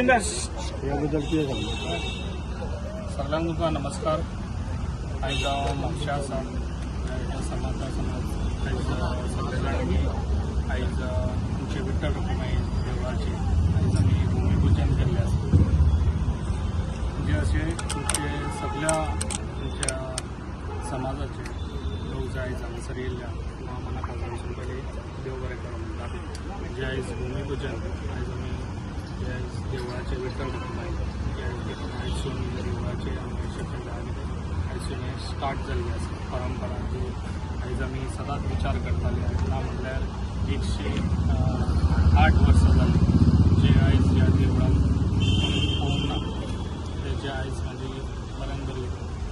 बिंदास याबद्दल कितें सांगता? सगळ्यांक तुमकां नमस्कार. आयज हांव म्हापशा आसा समाजा समाज आयज सगळे जाण आमी आयज तुमचे विठ्ठल रखुमाई देवळाची आयज आमी भुमिपूजन केल्लें आसा. म्हणजे अशें तुमचे सगळ्या तुमच्या समाजाचे लोक जे आयज हांगासर येयल्या मनाक आजून पयलीं देव बरें करूं म्हणटा. म्हणजे आयज भुमिपूजन आयज आमी जे आयज देवळाचे विठ्ठल रखुमाई आयसून देवळाचे आमी अशें केल्लें आनी आयसून हें स्टार्ट जाल्लें आसा परंपरा जी आयज आमी सदांच विचार करताले. ना म्हणल्यार 108 वर्सां जालीं जे आयज ह्या देवळान कोणूय पळोवंक ना तेजे आयज म्हाजी बऱ्यान बरी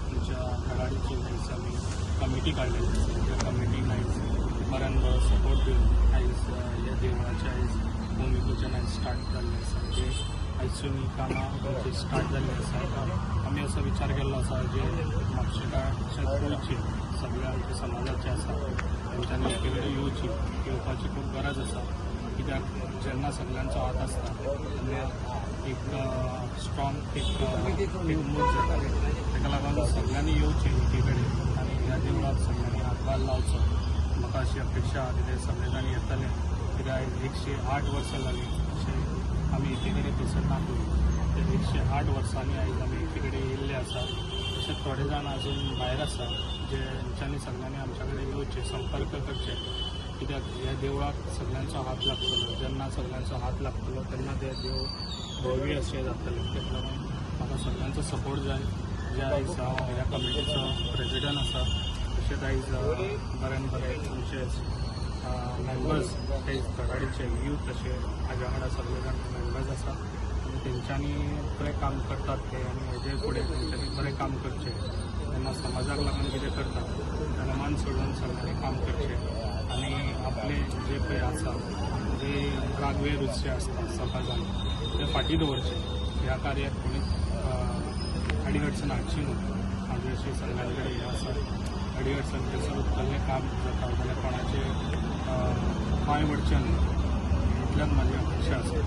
तुमच्या खेळाडीची आयज आमी कमिटी काडलेली आसा. त्या कमिटीन आयज बऱ्यान बरो सपोर्ट दिवन आयज ह्या देवळाचें आयज भुमिपूजन आयज स्टार्ट जाल्लें आसा. जे आयसून ही कामां स्टार्ट जाल्ली आसा. आमी असो विचार केल्लो आसा जे म्हापशेकाराच्या गोंयचे सगळे आमचे समाजाचे आसा तेंच्यांनी एके कडेन येवपाची खूब गरज आसा. कित्याक जेन्ना सगळ्यांचो हात आसता तेन्ना एक स्ट्रॉंग एक उमेद जाता. ताका लागून सगळ्यांनी येवचें एके कडेन आनी ह्या देवळाक सगळ्यांनी हातभार लावचो. म्हाका अशी अपेक्षा आहा कितें सगळे जाण येतले कित्याक 108 वर्सां जालीं अशें आमी एके कडेन दिसनात. ते 108 वर्सांनी आयज आमी एके कडेन येयल्ले आसा. अशे थोडे जाण अजून भायर आसा जेंच्यांनी सगळ्यांनी आमच्या कडेन येवचें संपर्क करचे. कित्याक ह्या देवळाक सगळ्यांचो हात लागतलो. जेन्ना सगळ्यांचो हात लागतलो तेन्ना ते देव भव्य अशें जातलें. तेका लागून म्हाका सगळ्यांचो सपोर्ट जाय. जे आयज हांव ह्या कमिटीचो प्रेजिडंट आसा तशेंच आयज बऱ्यान बरे तुमचेच मेंबर्स ते खेळाडीचे यूथ असे हाज्या वांगडा सगळे जाण मेंबर्स आसा आनी तेंच्यांनी बरें काम करतात ते आनी हेजे फुडें तेंच्यांनी बरें काम करचें. तेन्ना समाजाक लागून कितें करता तेन्ना मन सोडून सगळ्यांनी काम करचें आनी आपले जे पळय आसा जे रागवेरूच जे आसता समाजान ते फाटीं दवरचे. ह्या कार्याक कोणीच अडीअडचण हाडची न्हू. म्हाजी अशी सगळ्यां कडेन हें आसा. अडीअडचण थंयसर उरतलें काम जाता जाल्यार कोणाचे पांय पडचे न्हू. इतल्याच म्हाजी अपेक्षा आसा.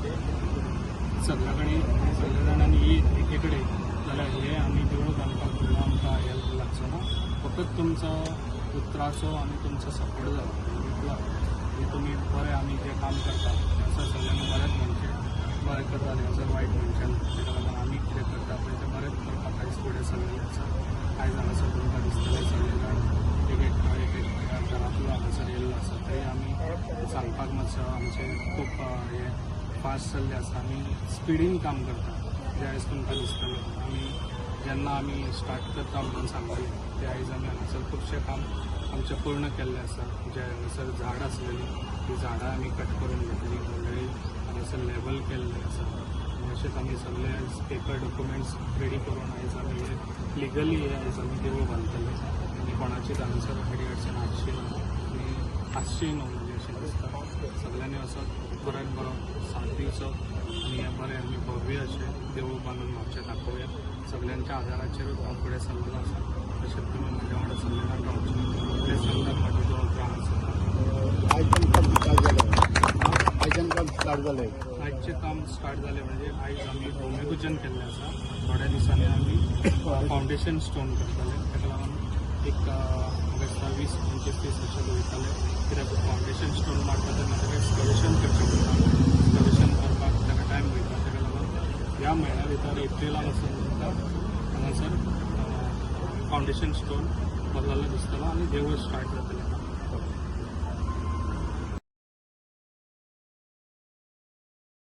सगळे कडेन सगळे जाणांनी येत एके कडेन जाल्यार हे आमी देवूळ बांदपाक फुडलो आमकां हेल्प लागचो ना. फकत तुमचो उतराचो आनी तुमचो सपोर्ट जाय इतलो. हे तुमी बरें आमी जें काम करता असं सगळ्यांनी बरेंच म्हणचें बरें करता असं वायट म्हणचें ना. तेका लागून आमी कितें करता पळय तें बरेंच करपाक आयज फुडें सगळें आसा. आयज हांगासर तुमकां दिसतलें सगळे जाण एक घरांतलो हांगासर येयल्लो आसा थंय आमी सांगपाक मातसो आमचें खूब हें फास्ट जाल्लें आसा. आमी स्पिडीन काम करता जें आयज तुमकां दिसतलें. आमी जेन्ना आमी स्टार्ट करता म्हणून सांगताले ते आयज आमी हांगासर खुबशें काम आमचें पूर्ण केल्लें आसा. जे हांगासर झाड आसलेलीं ती झाडां आमी कट करून घेतलीं. ऑलरेडी हांगासर लेवल केल्लें आसा. अशेंच आमी सगळे आयज पेपर डॉक्युमेंट्स रेडी करून आयज आमी हे लिगली हे आयज आमी देवूळ बांदतले आनी कोणाचीच हांगासर अडीअडचण हाडची ना आनी आसची न्हू म्हणजे अशें दिसता. सगळ्यांनी असो बऱ्यान बरो साथ दिवचो आनी हें बरें आमी भव्य अशें देवूळ बांदून म्हापशें दाखोवया. सगळ्यांच्या आदाराचेरूच हांव फुडें सरलेलो आसा. तशेंच तुमी म्हाज्या वांगडा सगळे जाण रावचे. ते सांगतात म्हाजे दोन त्रास आसा. आयच्यान काम स्टार्ट जालें. आयचें काम स्टार्ट जालें म्हणजे आयज आमी भुमिपूजन केल्लें आसा. थोड्या दिसांनी आमी फावंडेशन स्टोन करतले. ताका लागून एक म्हाका दिसता 20-25 दीस अशें दवरतले. कित्याक फावंडेशन स्टोन मारता तेन्ना ताका एक्सकवेशन करचें पडटा. एक्सकवेशन करपाक ताका टायम वयता. ताका लागून ह्या म्हयन्या भितर एप्रिलाक वचून तुमकां हांगासर फावंडेशन स्टोन बदललो दिसतलो आनी देवूळ स्टार्ट जातलें.